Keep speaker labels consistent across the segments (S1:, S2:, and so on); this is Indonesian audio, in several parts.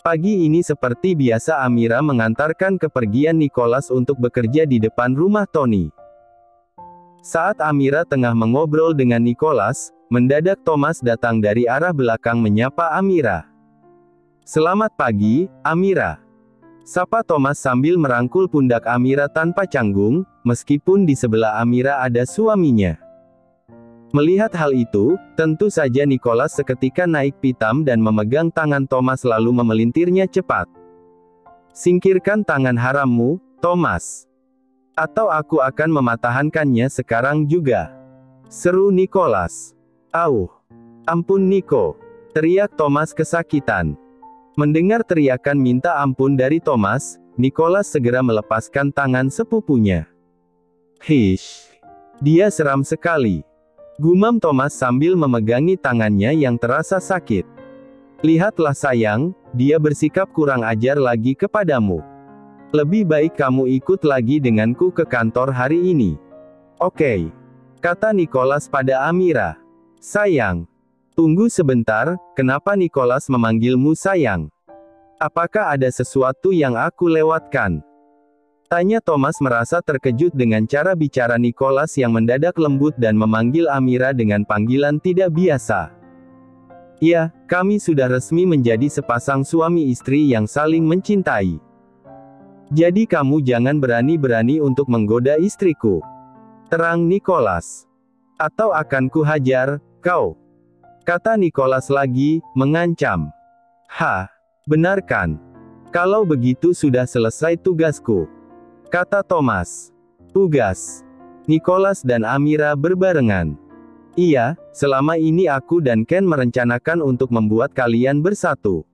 S1: Pagi ini seperti biasa Amira mengantarkan kepergian Nicholas untuk bekerja di depan rumah Tony. Saat Amira tengah mengobrol dengan Nicholas, mendadak Thomas datang dari arah belakang menyapa Amira. "Selamat pagi, Amira," sapa Thomas sambil merangkul pundak Amira tanpa canggung, meskipun di sebelah Amira ada suaminya. Melihat hal itu, tentu saja Nicholas seketika naik pitam dan memegang tangan Thomas lalu memelintirnya cepat. "Singkirkan tangan harammu, Thomas. Atau aku akan mematahankannya sekarang juga," seru Nicholas. "Auh. Ampun Nico," teriak Thomas kesakitan. Mendengar teriakan minta ampun dari Thomas, Nicholas segera melepaskan tangan sepupunya. "Hish. Dia seram sekali," gumam Thomas sambil memegangi tangannya yang terasa sakit. "Lihatlah sayang, dia bersikap kurang ajar lagi kepadamu. Lebih baik kamu ikut lagi denganku ke kantor hari ini." "Oke," kata Nicholas pada Amira. "Sayang. Tunggu sebentar, kenapa Nicholas memanggilmu sayang? Apakah ada sesuatu yang aku lewatkan?" tanya Thomas merasa terkejut dengan cara bicara Nicholas yang mendadak lembut dan memanggil Amira dengan panggilan tidak biasa. "Ya, kami sudah resmi menjadi sepasang suami istri yang saling mencintai. Jadi kamu jangan berani-berani untuk menggoda istriku," terang Nicholas. "Atau akan kuhajar kau," kata Nicholas lagi, mengancam. "Hah, benarkan? Kalau begitu sudah selesai tugasku," kata Thomas. "Tugas?" Nicholas dan Amira berbarengan. "Iya, selama ini aku dan Ken merencanakan untuk membuat kalian bersatu."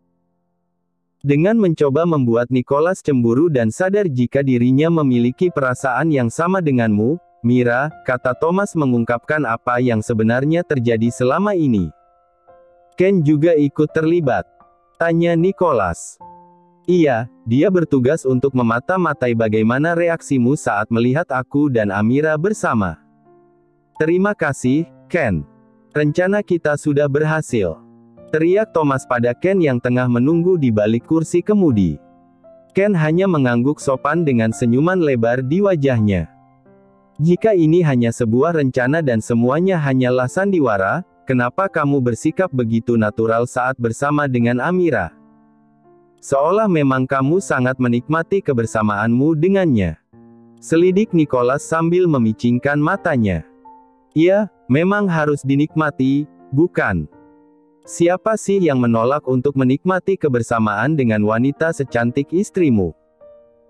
S1: Dengan mencoba membuat Nicholas cemburu dan sadar jika dirinya memiliki perasaan yang sama denganmu, Mira, kata Thomas mengungkapkan apa yang sebenarnya terjadi selama ini. "Ken juga ikut terlibat?" tanya Nicholas. "Iya, dia bertugas untuk memata-matai bagaimana reaksimu saat melihat aku dan Amira bersama." "Terima kasih, Ken. Rencana kita sudah berhasil," teriak Thomas pada Ken yang tengah menunggu di balik kursi kemudi. Ken hanya mengangguk sopan dengan senyuman lebar di wajahnya. "Jika ini hanya sebuah rencana dan semuanya hanyalah sandiwara, kenapa kamu bersikap begitu natural saat bersama dengan Amira? Seolah memang kamu sangat menikmati kebersamaanmu dengannya," selidik Nicholas sambil memicingkan matanya. "Ya, memang harus dinikmati, bukan? Siapa sih yang menolak untuk menikmati kebersamaan dengan wanita secantik istrimu?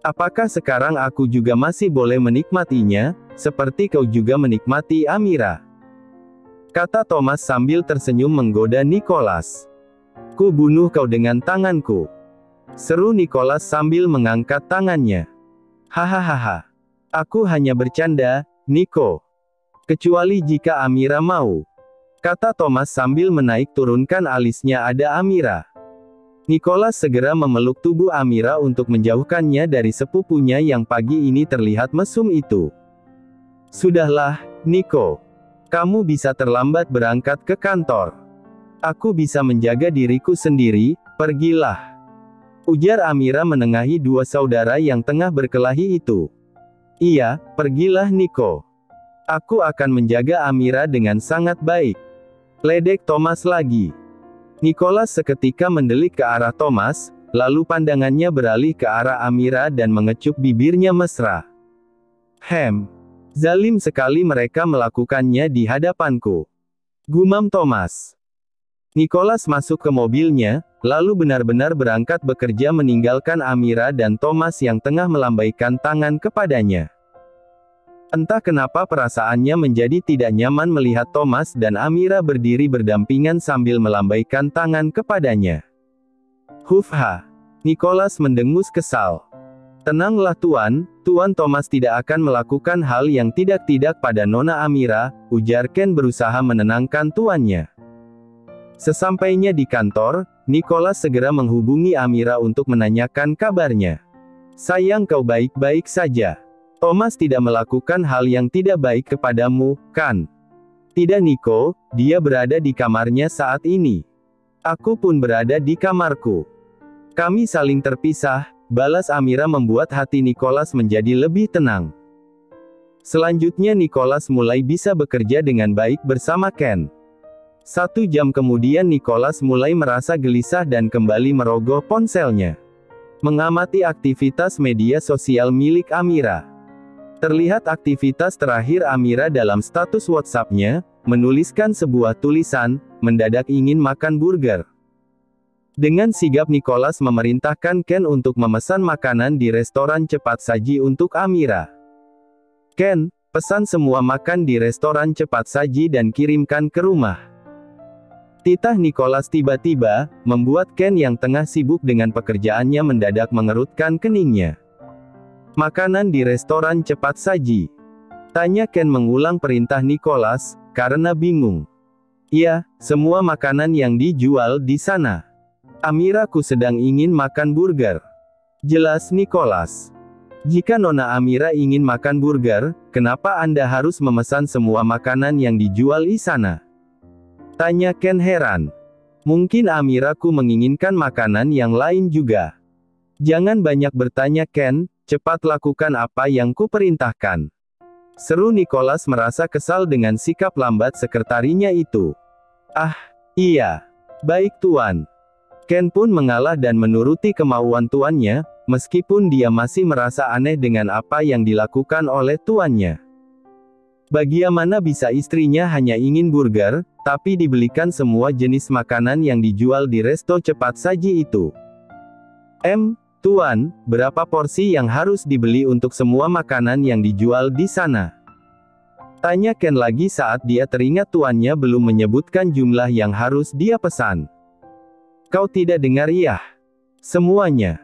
S1: Apakah sekarang aku juga masih boleh menikmatinya, seperti kau juga menikmati Amira?" kata Thomas sambil tersenyum menggoda Nicholas. "Ku bunuh kau dengan tanganku," seru Nicholas sambil mengangkat tangannya. "Hahaha. Aku hanya bercanda, Nico. Kecuali jika Amira mau," kata Thomas sambil menaik turunkan alisnya ada Amira. Nicholas segera memeluk tubuh Amira untuk menjauhkannya dari sepupunya yang pagi ini terlihat mesum itu. "Sudahlah, Nico. Kamu bisa terlambat berangkat ke kantor. Aku bisa menjaga diriku sendiri, pergilah," ujar Amira menengahi dua saudara yang tengah berkelahi itu. "Iya, pergilah Nico. Aku akan menjaga Amira dengan sangat baik," ledek Thomas lagi. Nicholas seketika mendelik ke arah Thomas, lalu pandangannya beralih ke arah Amira dan mengecup bibirnya mesra. Zalim sekali mereka melakukannya di hadapanku," gumam Thomas. Nicholas masuk ke mobilnya, lalu benar-benar berangkat bekerja meninggalkan Amira dan Thomas yang tengah melambaikan tangan kepadanya. Entah kenapa perasaannya menjadi tidak nyaman melihat Thomas dan Amira berdiri berdampingan sambil melambaikan tangan kepadanya. "Hufha." Nicholas mendengus kesal. "Tenanglah Tuan, Tuan Thomas tidak akan melakukan hal yang tidak-tidak pada Nona Amira," ujar Ken berusaha menenangkan tuannya. Sesampainya di kantor, Nicholas segera menghubungi Amira untuk menanyakan kabarnya. "Sayang, kau baik-baik saja. Thomas tidak melakukan hal yang tidak baik kepadamu, kan?" "Tidak Nico, dia berada di kamarnya saat ini. Aku pun berada di kamarku," Kami saling terpisah, balas Amira membuat hati Nicholas menjadi lebih tenang. Selanjutnya Nicholas mulai bisa bekerja dengan baik bersama Ken. 1 jam kemudian Nicholas mulai merasa gelisah dan kembali merogoh ponselnya. Mengamati aktivitas media sosial milik Amira. Terlihat aktivitas terakhir Amira dalam status WhatsApp-nya, menuliskan sebuah tulisan, mendadak ingin makan burger. Dengan sigap Nicholas memerintahkan Ken untuk memesan makanan di restoran cepat saji untuk Amira. Ken, pesan semua makan di restoran cepat saji dan kirimkan ke rumah. Titah Nicholas tiba-tiba, membuat Ken yang tengah sibuk dengan pekerjaannya mendadak mengerutkan keningnya. Makanan di restoran cepat saji? Tanya Ken mengulang perintah Nicholas, karena bingung. Iya, semua makanan yang dijual di sana. Amiraku sedang ingin makan burger. Jelas Nicholas. Jika Nona Amira ingin makan burger, kenapa Anda harus memesan semua makanan yang dijual di sana? Tanya Ken heran. Mungkin Amiraku menginginkan makanan yang lain juga. Jangan banyak bertanya Ken, cepat lakukan apa yang kuperintahkan. Seru Nicholas merasa kesal dengan sikap lambat sekretarinya itu. Ah, iya. Baik Tuan. Ken pun mengalah dan menuruti kemauan tuannya, meskipun dia masih merasa aneh dengan apa yang dilakukan oleh tuannya. Bagaimana bisa istrinya hanya ingin burger, tapi dibelikan semua jenis makanan yang dijual di resto cepat saji itu? Tuan, berapa porsi yang harus dibeli untuk semua makanan yang dijual di sana? Tanya Ken lagi saat dia teringat tuannya belum menyebutkan jumlah yang harus dia pesan. Kau tidak dengar ya? Semuanya.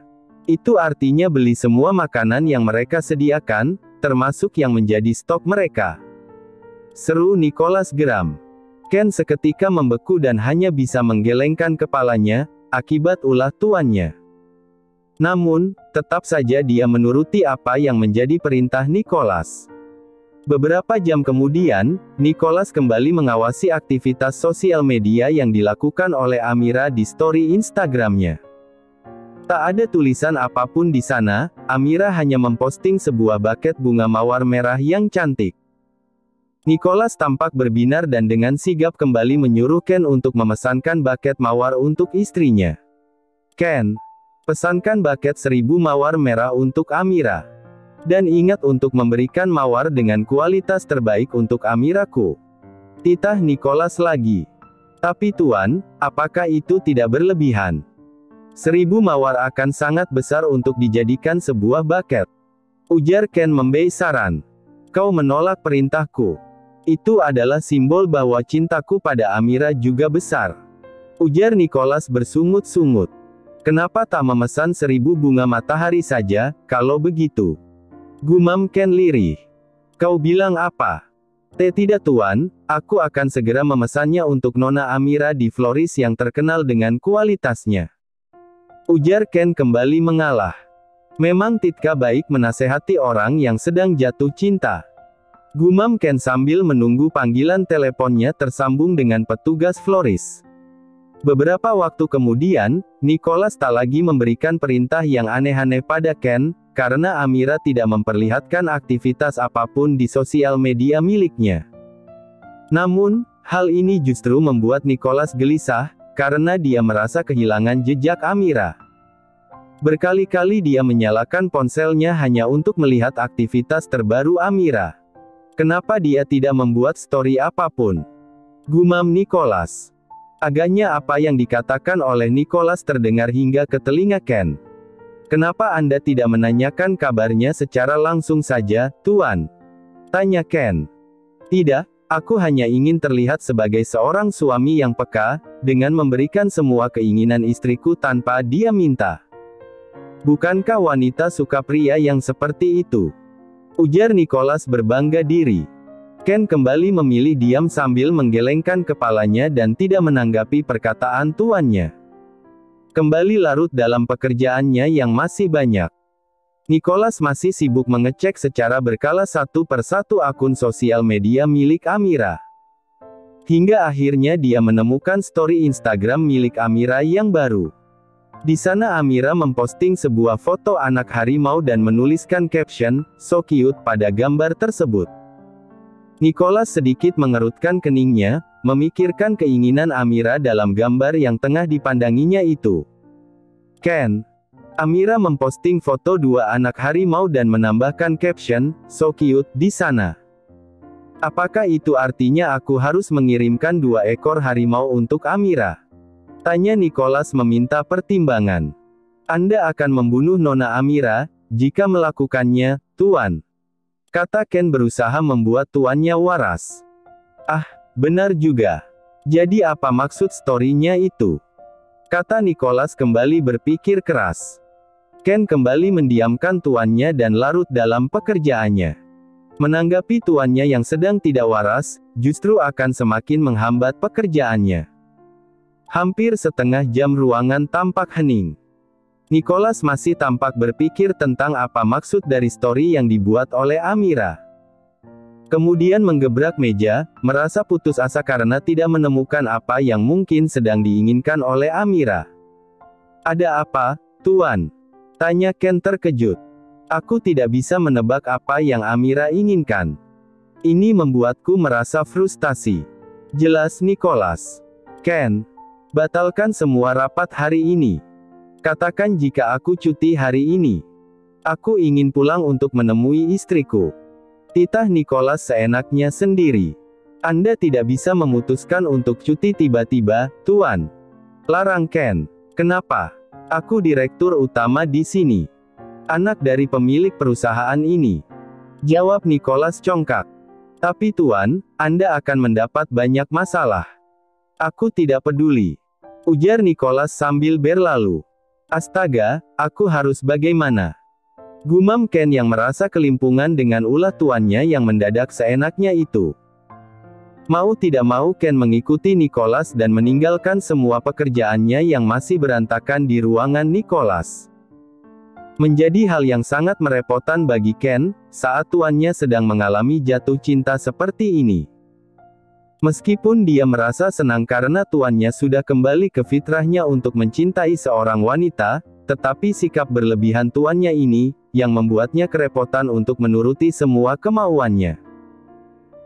S1: Itu artinya beli semua makanan yang mereka sediakan, termasuk yang menjadi stok mereka. Seru Nicholas geram. Ken seketika membeku dan hanya bisa menggelengkan kepalanya, akibat ulah tuannya. Namun, tetap saja dia menuruti apa yang menjadi perintah Nicholas. Beberapa jam kemudian, Nicholas kembali mengawasi aktivitas sosial media yang dilakukan oleh Amira di story Instagramnya. Tak ada tulisan apapun di sana, Amira hanya memposting sebuah buket bunga mawar merah yang cantik. Nicholas tampak berbinar dan dengan sigap kembali menyuruh Ken untuk memesankan buket mawar untuk istrinya. Ken, pesankan buket 1000 mawar merah untuk Amira. Dan ingat untuk memberikan mawar dengan kualitas terbaik untuk Amiraku. Titah Nicholas lagi. Tapi Tuan, apakah itu tidak berlebihan? 1000 mawar akan sangat besar untuk dijadikan sebuah buket. Ujar Ken memberi saran. Kau menolak perintahku. Itu adalah simbol bahwa cintaku pada Amira juga besar. Ujar Nicholas bersungut-sungut. Kenapa tak memesan 1000 bunga matahari saja, kalau begitu? Gumam Ken lirih. Kau bilang apa? Tidak Tuan, aku akan segera memesannya untuk Nona Amira di floris yang terkenal dengan kualitasnya. Ujar Ken kembali mengalah. Memang Titka baik menasehati orang yang sedang jatuh cinta. Gumam Ken sambil menunggu panggilan teleponnya tersambung dengan petugas floris. Beberapa waktu kemudian, Nicholas tak lagi memberikan perintah yang aneh-aneh pada Ken, karena Amira tidak memperlihatkan aktivitas apapun di sosial media miliknya. Namun, hal ini justru membuat Nicholas gelisah, karena dia merasa kehilangan jejak Amira. Berkali-kali dia menyalakan ponselnya hanya untuk melihat aktivitas terbaru Amira. Kenapa dia tidak membuat story apapun? Gumam Nicholas. Agaknya apa yang dikatakan oleh Nicholas terdengar hingga ke telinga Ken. Kenapa Anda tidak menanyakan kabarnya secara langsung saja, Tuan? Tanya Ken. Tidak, aku hanya ingin terlihat sebagai seorang suami yang peka, dengan memberikan semua keinginan istriku tanpa dia minta. Bukankah wanita suka pria yang seperti itu? Ujar Nicholas berbangga diri. Ken kembali memilih diam sambil menggelengkan kepalanya dan tidak menanggapi perkataan tuannya. Kembali larut dalam pekerjaannya yang masih banyak. Nicholas masih sibuk mengecek secara berkala satu persatu akun sosial media milik Amira. Hingga akhirnya dia menemukan story Instagram milik Amira yang baru. Di sana Amira memposting sebuah foto anak harimau dan menuliskan caption, "So cute" pada gambar tersebut. Nicholas sedikit mengerutkan keningnya, memikirkan keinginan Amira dalam gambar yang tengah dipandanginya itu. Ken. Amira memposting foto dua anak harimau dan menambahkan caption, "So cute" di sana. Apakah itu artinya aku harus mengirimkan 2 ekor harimau untuk Amira? Tanya Nicholas meminta pertimbangan. Anda akan membunuh Nona Amira, jika melakukannya, Tuan. Kata Ken berusaha membuat tuannya waras. Ah, benar juga. Jadi apa maksud story-nya itu? Kata Nicholas kembali berpikir keras. Ken kembali mendiamkan tuannya dan larut dalam pekerjaannya. Menanggapi tuannya yang sedang tidak waras, justru akan semakin menghambat pekerjaannya. Hampir setengah jam ruangan tampak hening. Nicholas masih tampak berpikir tentang apa maksud dari story yang dibuat oleh Amira. Kemudian menggebrak meja, merasa putus asa karena tidak menemukan apa yang mungkin sedang diinginkan oleh Amira. Ada apa, Tuan? Tanya Ken terkejut. Aku tidak bisa menebak apa yang Amira inginkan. Ini membuatku merasa frustasi. Jelas Nicholas. Ken. Batalkan semua rapat hari ini. Katakan jika aku cuti hari ini. Aku ingin pulang untuk menemui istriku. Titah Nicholas seenaknya sendiri. Anda tidak bisa memutuskan untuk cuti tiba-tiba, Tuan. Larang Ken. Kenapa? Aku direktur utama di sini. Anak dari pemilik perusahaan ini. Jawab Nicholas congkak. Tapi Tuan, Anda akan mendapat banyak masalah. Aku tidak peduli. Ujar Nicholas sambil berlalu. Astaga, aku harus bagaimana? Gumam Ken yang merasa kelimpungan dengan ulah tuannya yang mendadak seenaknya itu. Mau tidak mau Ken mengikuti Nicholas dan meninggalkan semua pekerjaannya yang masih berantakan di ruangan Nicholas. Menjadi hal yang sangat merepotkan bagi Ken, saat tuannya sedang mengalami jatuh cinta seperti ini. Meskipun dia merasa senang karena tuannya sudah kembali ke fitrahnya untuk mencintai seorang wanita, tetapi sikap berlebihan tuannya ini, yang membuatnya kerepotan untuk menuruti semua kemauannya.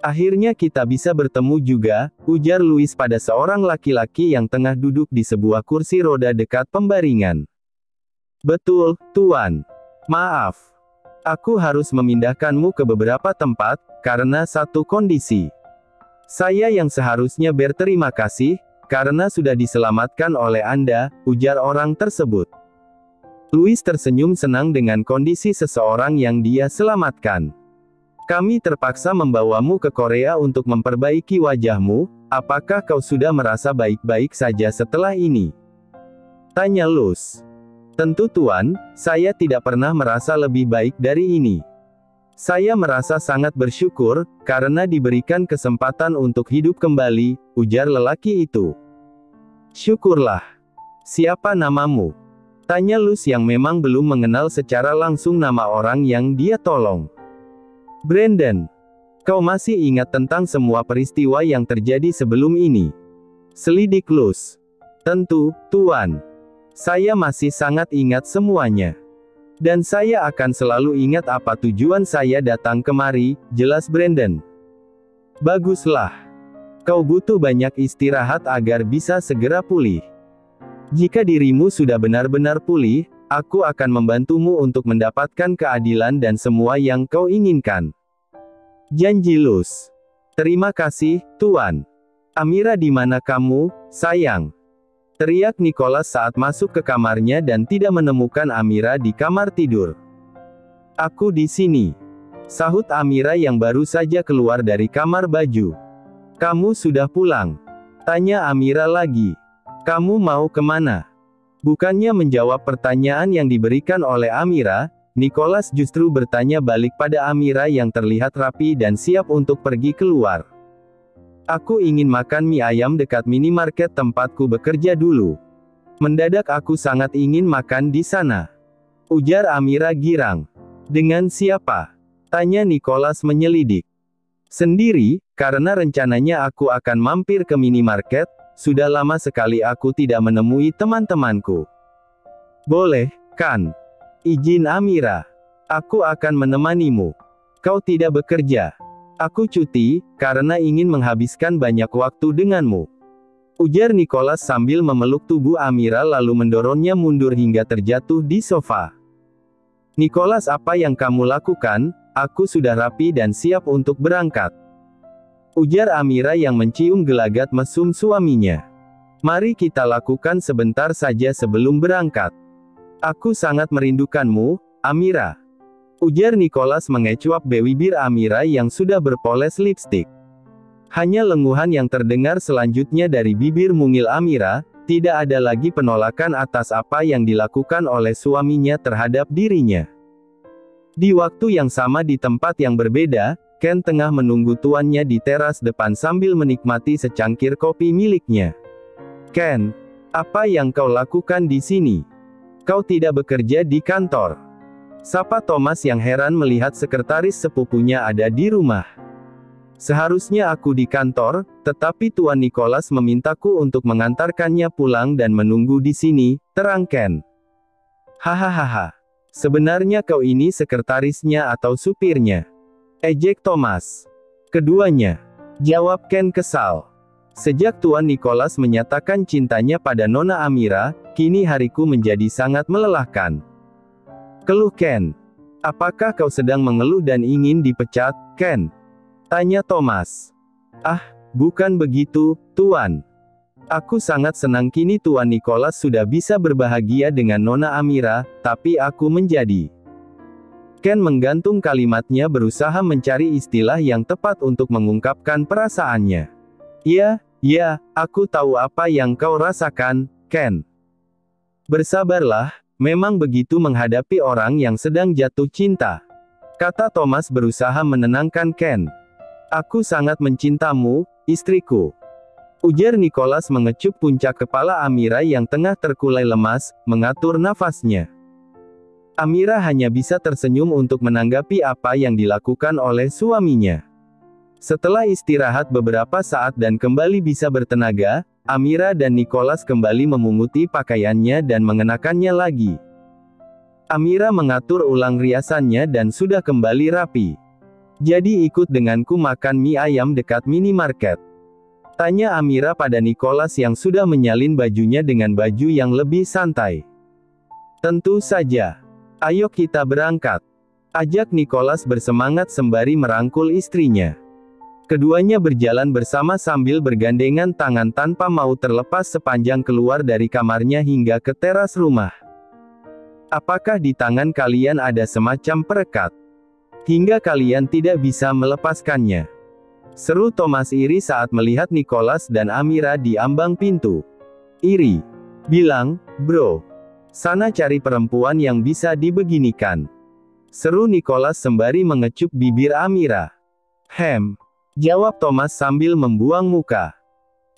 S1: Akhirnya kita bisa bertemu juga, ujar Louis pada seorang laki-laki yang tengah duduk di sebuah kursi roda dekat pembaringan. Betul, Tuan. Maaf. Aku harus memindahkanmu ke beberapa tempat, karena satu kondisi. Saya yang seharusnya berterima kasih, karena sudah diselamatkan oleh Anda, ujar orang tersebut. Louis tersenyum senang dengan kondisi seseorang yang dia selamatkan. Kami terpaksa membawamu ke Korea untuk memperbaiki wajahmu, apakah kau sudah merasa baik-baik saja setelah ini? Tanya Louis. Tentu Tuan, saya tidak pernah merasa lebih baik dari ini. Saya merasa sangat bersyukur, karena diberikan kesempatan untuk hidup kembali, ujar lelaki itu. Syukurlah. Siapa namamu? Tanya Luz yang memang belum mengenal secara langsung nama orang yang dia tolong. Brandon. Kau masih ingat tentang semua peristiwa yang terjadi sebelum ini? Selidik Luz. Tentu, Tuan. Saya masih sangat ingat semuanya. Dan saya akan selalu ingat apa tujuan saya datang kemari, jelas Brandon. Baguslah. Kau butuh banyak istirahat agar bisa segera pulih. Jika dirimu sudah benar-benar pulih, aku akan membantumu untuk mendapatkan keadilan dan semua yang kau inginkan. Janji Luz. Terima kasih, Tuan. Amira di mana kamu, sayang? Teriak Nicholas saat masuk ke kamarnya dan tidak menemukan Amira di kamar tidur. Aku di sini. Sahut Amira yang baru saja keluar dari kamar baju. Kamu sudah pulang? Tanya Amira lagi. Kamu mau kemana? Bukannya menjawab pertanyaan yang diberikan oleh Amira, Nicholas justru bertanya balik pada Amira yang terlihat rapi dan siap untuk pergi keluar. Aku ingin makan mie ayam dekat minimarket tempatku bekerja dulu. Mendadak aku sangat ingin makan di sana. Ujar Amira girang. Dengan siapa? Tanya Nicholas menyelidik. Sendiri, karena rencananya aku akan mampir ke minimarket, sudah lama sekali aku tidak menemui teman-temanku. Boleh, kan? Izin Amira. Aku akan menemanimu. Kau tidak bekerja. Aku cuti, karena ingin menghabiskan banyak waktu denganmu. Ujar Nicholas sambil memeluk tubuh Amira lalu mendorongnya mundur hingga terjatuh di sofa. Nicholas, apa yang kamu lakukan? Aku sudah rapi dan siap untuk berangkat. Ujar Amira yang mencium gelagat mesum suaminya. Mari kita lakukan sebentar saja sebelum berangkat. Aku sangat merindukanmu, Amira. Ujar Nicholas mengecuap bibir Amira yang sudah berpoles lipstik. Hanya lenguhan yang terdengar selanjutnya dari bibir mungil Amira, tidak ada lagi penolakan atas apa yang dilakukan oleh suaminya terhadap dirinya. Di waktu yang sama di tempat yang berbeda, Ken tengah menunggu tuannya di teras depan sambil menikmati secangkir kopi miliknya. Ken, apa yang kau lakukan di sini? Kau tidak bekerja di kantor? Sapa Thomas yang heran melihat sekretaris sepupunya ada di rumah. Seharusnya aku di kantor, tetapi Tuan Nicholas memintaku untuk mengantarkannya pulang dan menunggu di sini, terang Ken. Hahaha. Sebenarnya kau ini sekretarisnya atau supirnya? Ejek Thomas. Keduanya. Jawab Ken kesal. Sejak Tuan Nicholas menyatakan cintanya pada Nona Amira, kini hariku menjadi sangat melelahkan. Keluh Ken. Apakah kau sedang mengeluh dan ingin dipecat, Ken? Tanya Thomas. Ah, bukan begitu, Tuan. Aku sangat senang kini Tuan Nicholas sudah bisa berbahagia dengan Nona Amira, tapi aku menjadi... Ken menggantung kalimatnya berusaha mencari istilah yang tepat untuk mengungkapkan perasaannya. Ya, aku tahu apa yang kau rasakan, Ken. Bersabarlah. Memang begitu menghadapi orang yang sedang jatuh cinta. Kata Thomas berusaha menenangkan Ken. Aku sangat mencintamu, istriku. Ujar Nicholas mengecup puncak kepala Amira yang tengah terkulai lemas, mengatur nafasnya. Amira hanya bisa tersenyum untuk menanggapi apa yang dilakukan oleh suaminya. Setelah istirahat beberapa saat dan kembali bisa bertenaga, Amira dan Nicholas kembali memunguti pakaiannya dan mengenakannya lagi. Amira mengatur ulang riasannya dan sudah kembali rapi. Jadi ikut denganku makan mie ayam dekat minimarket. Tanya Amira pada Nicholas yang sudah menyalin bajunya dengan baju yang lebih santai. Tentu saja. Ayo kita berangkat. Ajak Nicholas bersemangat sembari merangkul istrinya. Keduanya berjalan bersama sambil bergandengan tangan tanpa mau terlepas sepanjang keluar dari kamarnya hingga ke teras rumah. Apakah di tangan kalian ada semacam perekat? Hingga kalian tidak bisa melepaskannya? Seru Thomas iri saat melihat Nicholas dan Amira di ambang pintu. Iri. Bilang, bro. Sana cari perempuan yang bisa dibeginikan. Seru Nicholas sembari mengecup bibir Amira. Jawab Thomas sambil membuang muka.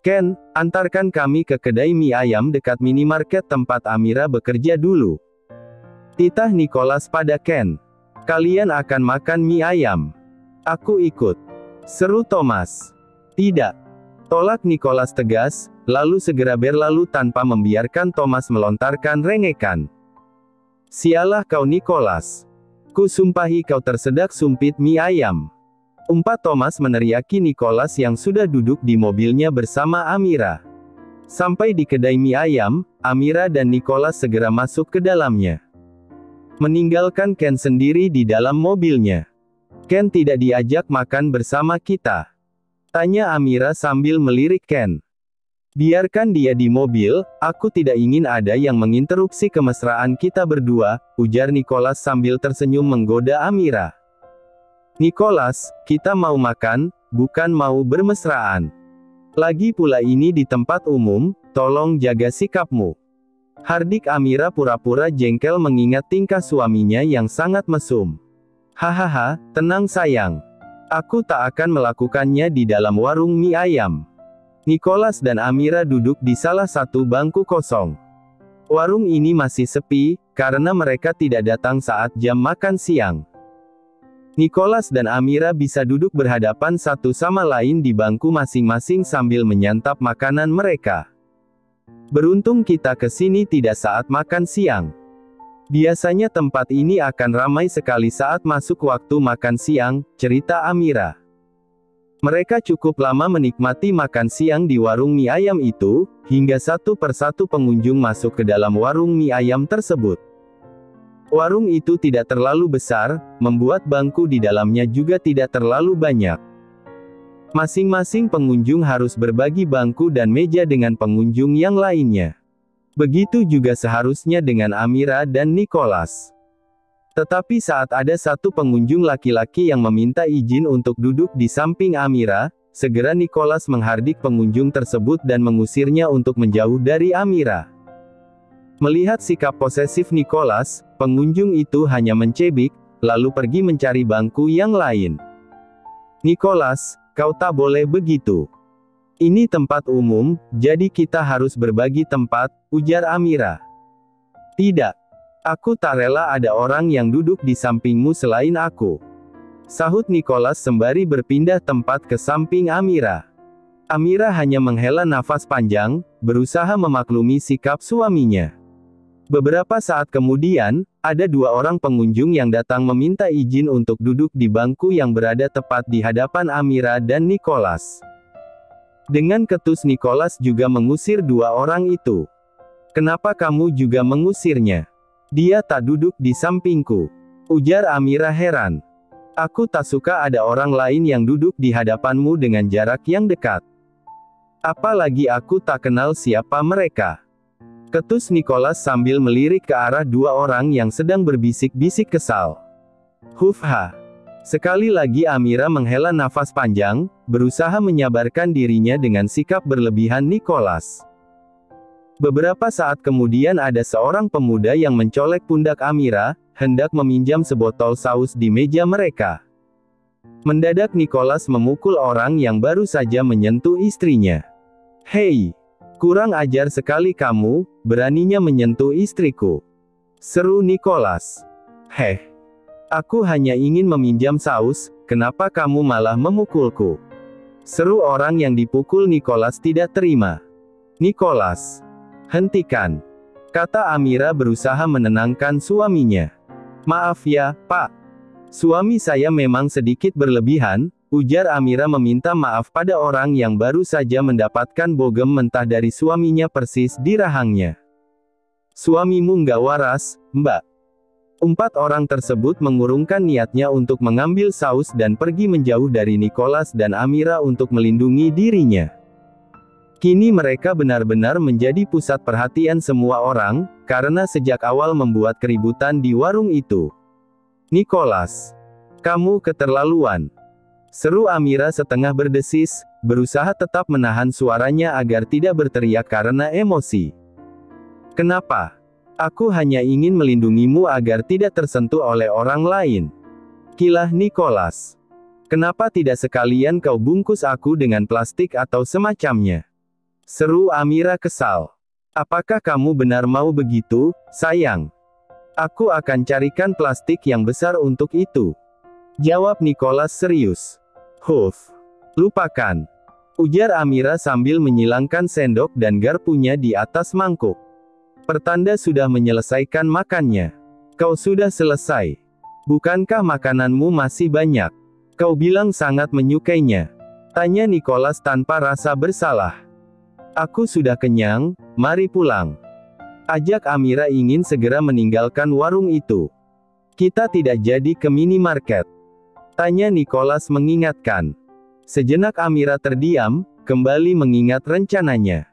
S1: Ken, antarkan kami ke kedai mie ayam dekat minimarket tempat Amira bekerja dulu. Titah Nicholas pada Ken. Kalian akan makan mie ayam. Aku ikut. Seru Thomas. Tidak. Tolak Nicholas tegas, lalu segera berlalu tanpa membiarkan Thomas melontarkan rengekan. Sialah kau Nicholas. Kusumpahi kau tersedak sumpit mie ayam. Umpat Thomas meneriaki Nicholas yang sudah duduk di mobilnya bersama Amira. Sampai di kedai mie ayam, Amira dan Nicholas segera masuk ke dalamnya. Meninggalkan Ken sendiri di dalam mobilnya. Ken tidak diajak makan bersama kita. Tanya Amira sambil melirik Ken. Biarkan dia di mobil, aku tidak ingin ada yang menginterupsi kemesraan kita berdua, ujar Nicholas sambil tersenyum menggoda Amira. Nicholas, kita mau makan, bukan mau bermesraan. Lagi pula ini di tempat umum, tolong jaga sikapmu. Hardik Amira pura-pura jengkel mengingat tingkah suaminya yang sangat mesum. Hahaha, tenang sayang. Aku tak akan melakukannya di dalam warung mie ayam. Nicholas dan Amira duduk di salah satu bangku kosong. Warung ini masih sepi, karena mereka tidak datang saat jam makan siang. Nicholas dan Amira bisa duduk berhadapan satu sama lain di bangku masing-masing sambil menyantap makanan mereka. Beruntung kita ke sini tidak saat makan siang. Biasanya tempat ini akan ramai sekali saat masuk waktu makan siang, cerita Amira. Mereka cukup lama menikmati makan siang di warung mie ayam itu, hingga satu persatu pengunjung masuk ke dalam warung mie ayam tersebut. Warung itu tidak terlalu besar, membuat bangku di dalamnya juga tidak terlalu banyak. Masing-masing pengunjung harus berbagi bangku dan meja dengan pengunjung yang lainnya. Begitu juga seharusnya dengan Amira dan Nicholas. Tetapi saat ada satu pengunjung laki-laki yang meminta izin untuk duduk di samping Amira, segera Nicholas menghardik pengunjung tersebut dan mengusirnya untuk menjauh dari Amira. Melihat sikap posesif Nicholas, pengunjung itu hanya mencebik, lalu pergi mencari bangku yang lain. "Nicholas, kau tak boleh begitu. Ini tempat umum, jadi kita harus berbagi tempat," ujar Amira. "Tidak. Aku tak rela ada orang yang duduk di sampingmu selain aku," sahut Nicholas sembari berpindah tempat ke samping Amira. Amira hanya menghela nafas panjang, berusaha memaklumi sikap suaminya. Beberapa saat kemudian, ada dua orang pengunjung yang datang meminta izin untuk duduk di bangku yang berada tepat di hadapan Amira dan Nicholas. Dengan ketus Nicholas juga mengusir dua orang itu. "Kenapa kamu juga mengusirnya? Dia tak duduk di sampingku," ujar Amira heran. "Aku tak suka ada orang lain yang duduk di hadapanmu dengan jarak yang dekat. Apalagi aku tak kenal siapa mereka," ketus Nicholas sambil melirik ke arah dua orang yang sedang berbisik-bisik kesal. "Hufha." Sekali lagi Amira menghela nafas panjang, berusaha menyabarkan dirinya dengan sikap berlebihan Nicholas. Beberapa saat kemudian ada seorang pemuda yang mencolek pundak Amira, hendak meminjam sebotol saus di meja mereka. Mendadak Nicholas memukul orang yang baru saja menyentuh istrinya. "Hei! Kurang ajar sekali kamu, beraninya menyentuh istriku," seru Nicholas. "Heh! Aku hanya ingin meminjam saus, kenapa kamu malah memukulku?" seru orang yang dipukul. Nicholas tidak terima. "Nicholas, hentikan," kata Amira berusaha menenangkan suaminya. "Maaf ya, Pak. Suami saya memang sedikit berlebihan," ujar Amira meminta maaf pada orang yang baru saja mendapatkan bogem mentah dari suaminya persis di rahangnya. "Suamimu nggak waras, Mbak." Empat orang tersebut mengurungkan niatnya untuk mengambil saus dan pergi menjauh dari Nicholas dan Amira untuk melindungi dirinya. Kini mereka benar-benar menjadi pusat perhatian semua orang, karena sejak awal membuat keributan di warung itu. "Nicholas, kamu keterlaluan," seru Amira setengah berdesis, berusaha tetap menahan suaranya agar tidak berteriak karena emosi. "Kenapa? Aku hanya ingin melindungimu agar tidak tersentuh oleh orang lain," kilah Nicholas. "Kenapa tidak sekalian kau bungkus aku dengan plastik atau semacamnya?" seru Amira kesal. "Apakah kamu benar mau begitu, sayang? Aku akan carikan plastik yang besar untuk itu," jawab Nicholas serius. "Huff, lupakan," ujar Amira sambil menyilangkan sendok dan garpunya di atas mangkuk. "Pertanda sudah menyelesaikan makannya. Kau sudah selesai. Bukankah makananmu masih banyak? Kau bilang sangat menyukainya," tanya Nicholas tanpa rasa bersalah. "Aku sudah kenyang, mari pulang," ajak Amira ingin segera meninggalkan warung itu. "Kita tidak jadi ke minimarket?" tanya Nicholas mengingatkan. Sejenak Amira terdiam, kembali mengingat rencananya.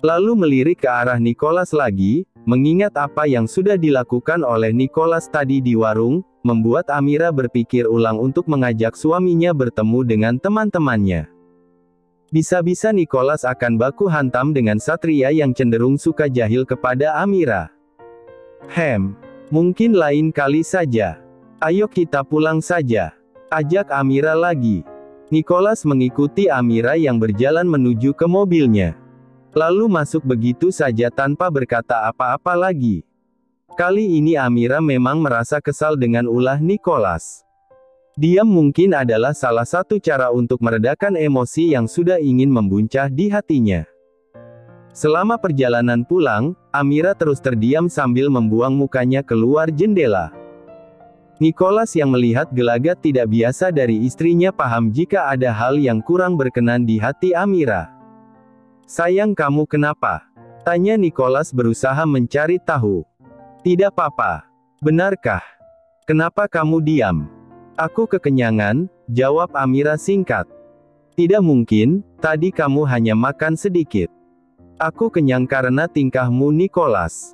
S1: Lalu melirik ke arah Nicholas lagi, mengingat apa yang sudah dilakukan oleh Nicholas tadi di warung, membuat Amira berpikir ulang untuk mengajak suaminya bertemu dengan teman-temannya. Bisa-bisa Nicholas akan baku hantam dengan Satria yang cenderung suka jahil kepada Amira. Mungkin lain kali saja. Ayo kita pulang saja," ajak Amira lagi. Nicholas mengikuti Amira yang berjalan menuju ke mobilnya. Lalu masuk begitu saja tanpa berkata apa-apa lagi. Kali ini Amira memang merasa kesal dengan ulah Nicholas. Diam mungkin adalah salah satu cara untuk meredakan emosi yang sudah ingin membuncah di hatinya. Selama perjalanan pulang, Amira terus terdiam sambil membuang mukanya keluar jendela. Nicholas yang melihat gelagat tidak biasa dari istrinya paham jika ada hal yang kurang berkenan di hati Amira. "Sayang, kamu kenapa?" tanya Nicholas berusaha mencari tahu. "Tidak apa-apa. Benarkah? Kenapa kamu diam?" "Aku kekenyangan," jawab Amira singkat. "Tidak mungkin, tadi kamu hanya makan sedikit." "Aku kenyang karena tingkahmu, Nicholas,"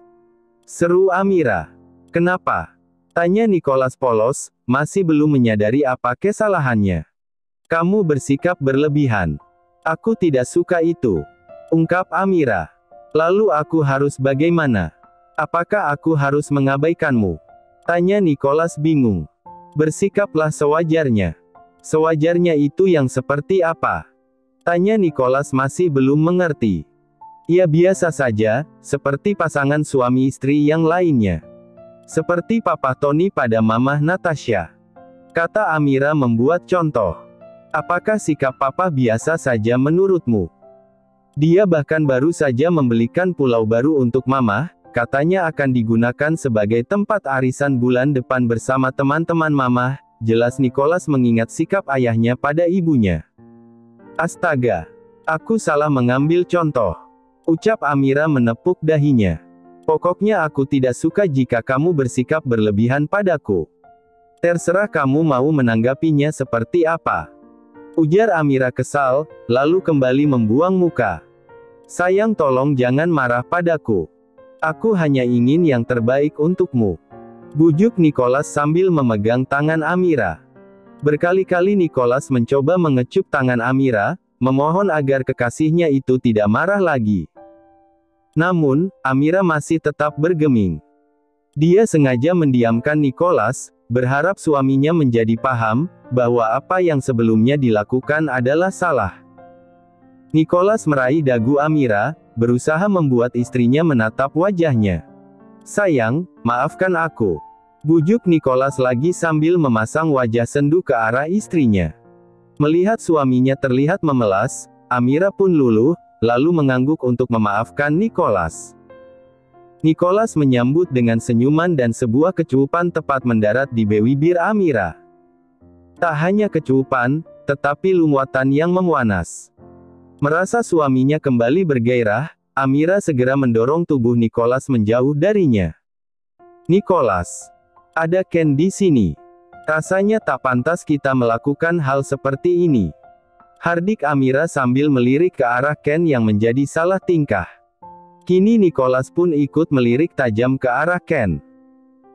S1: seru Amira. "Kenapa?" tanya Nicholas polos, masih belum menyadari apa kesalahannya. "Kamu bersikap berlebihan. Aku tidak suka itu," ungkap Amira. "Lalu aku harus bagaimana? Apakah aku harus mengabaikanmu?" tanya Nicholas bingung. "Bersikaplah sewajarnya." "Sewajarnya itu yang seperti apa?" tanya Nicholas masih belum mengerti. "Ya biasa saja, seperti pasangan suami istri yang lainnya. Seperti Papa Tony pada Mama Natasha," kata Amira membuat contoh. "Apakah sikap Papa biasa saja menurutmu? Dia bahkan baru saja membelikan pulau baru untuk Mama, katanya akan digunakan sebagai tempat arisan bulan depan bersama teman-teman Mama." Jelas Nicholas mengingat sikap ayahnya pada ibunya. "Astaga, aku salah mengambil contoh," ucap Amira menepuk dahinya. "Pokoknya aku tidak suka jika kamu bersikap berlebihan padaku. Terserah kamu mau menanggapinya seperti apa," ujar Amira kesal, lalu kembali membuang muka. "Sayang, tolong jangan marah padaku. Aku hanya ingin yang terbaik untukmu," bujuk Nicholas sambil memegang tangan Amira. Berkali-kali Nicholas mencoba mengecup tangan Amira, memohon agar kekasihnya itu tidak marah lagi. Namun, Amira masih tetap bergeming. Dia sengaja mendiamkan Nicholas, berharap suaminya menjadi paham bahwa apa yang sebelumnya dilakukan adalah salah. Nicholas meraih dagu Amira, berusaha membuat istrinya menatap wajahnya. "Sayang, maafkan aku," bujuk Nicholas lagi sambil memasang wajah sendu ke arah istrinya. Melihat suaminya terlihat memelas, Amira pun luluh, lalu mengangguk untuk memaafkan Nicholas. Nicholas menyambut dengan senyuman dan sebuah kecupan tepat mendarat di bibir Amira. Tak hanya kecupan, tetapi lumuatan yang memuanas. Merasa suaminya kembali bergairah, Amira segera mendorong tubuh Nicholas menjauh darinya. "Nicholas, ada Ken di sini. Rasanya tak pantas kita melakukan hal seperti ini," hardik Amira sambil melirik ke arah Ken yang menjadi salah tingkah. Kini Nicholas pun ikut melirik tajam ke arah Ken.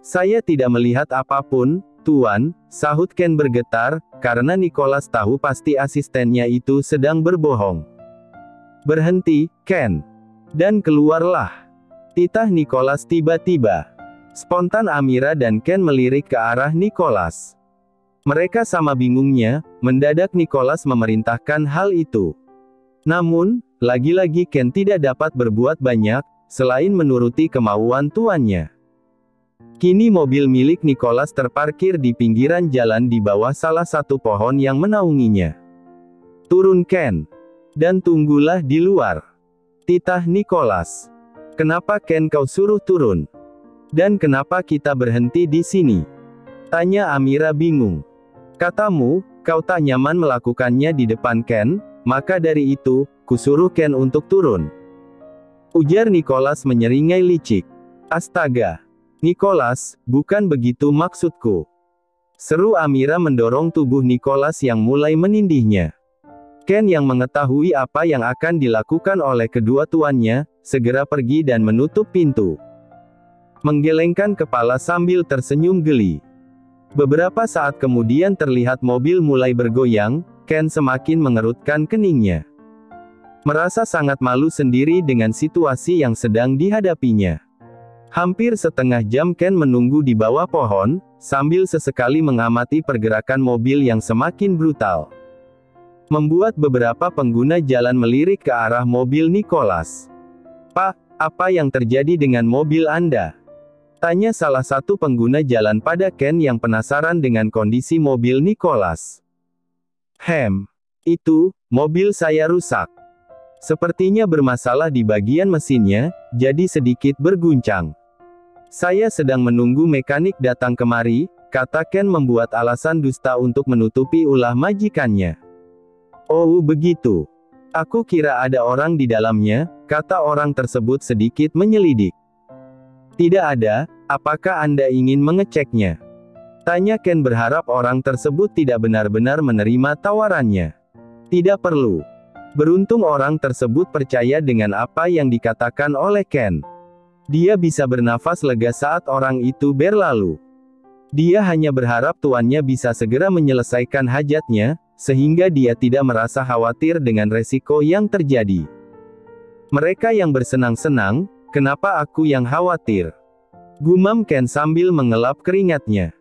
S1: "Saya tidak melihat apapun, Tuan," sahut Ken bergetar, karena Nicholas tahu pasti asistennya itu sedang berbohong. "Berhenti, Ken. Dan keluarlah," titah Nicholas tiba-tiba. Spontan Amira dan Ken melirik ke arah Nicholas. Mereka sama bingungnya, mendadak Nicholas memerintahkan hal itu. Namun, lagi-lagi Ken tidak dapat berbuat banyak, selain menuruti kemauan tuannya. Kini mobil milik Nicholas terparkir di pinggiran jalan di bawah salah satu pohon yang menaunginya. "Turun, Ken. Dan tunggulah di luar," titah Nicholas. "Kenapa Ken kau suruh turun? Dan kenapa kita berhenti di sini?" tanya Amira bingung. "Katamu, kau tak nyaman melakukannya di depan Ken, maka dari itu, kusuruh Ken untuk turun," ujar Nicholas menyeringai licik. "Astaga, Nicholas, bukan begitu maksudku," seru Amira mendorong tubuh Nicholas yang mulai menindihnya. Ken yang mengetahui apa yang akan dilakukan oleh kedua tuannya, segera pergi dan menutup pintu. Menggelengkan kepala sambil tersenyum geli. Beberapa saat kemudian terlihat mobil mulai bergoyang, Ken semakin mengerutkan keningnya. Merasa sangat malu sendiri dengan situasi yang sedang dihadapinya. Hampir setengah jam Ken menunggu di bawah pohon, sambil sesekali mengamati pergerakan mobil yang semakin brutal. Membuat beberapa pengguna jalan melirik ke arah mobil Nicholas. "Pak, apa yang terjadi dengan mobil Anda?" tanya salah satu pengguna jalan pada Ken yang penasaran dengan kondisi mobil Nicholas. Itu, mobil saya rusak," Sepertinya bermasalah di bagian mesinnya, jadi sedikit berguncang. Saya sedang menunggu mekanik datang kemari, kata Ken membuat alasan dusta untuk menutupi ulah majikannya. Oh begitu. Aku kira ada orang di dalamnya, kata orang tersebut sedikit menyelidik. Tidak ada, apakah Anda ingin mengeceknya? Tanya Ken berharap orang tersebut tidak benar-benar menerima tawarannya. Tidak perlu. Beruntung orang tersebut percaya dengan apa yang dikatakan oleh Ken. Dia bisa bernafas lega saat orang itu berlalu. Dia hanya berharap tuannya bisa segera menyelesaikan hajatnya, sehingga dia tidak merasa khawatir dengan resiko yang terjadi. Mereka yang bersenang-senang, kenapa aku yang khawatir? Gumam Ken sambil mengelap keringatnya.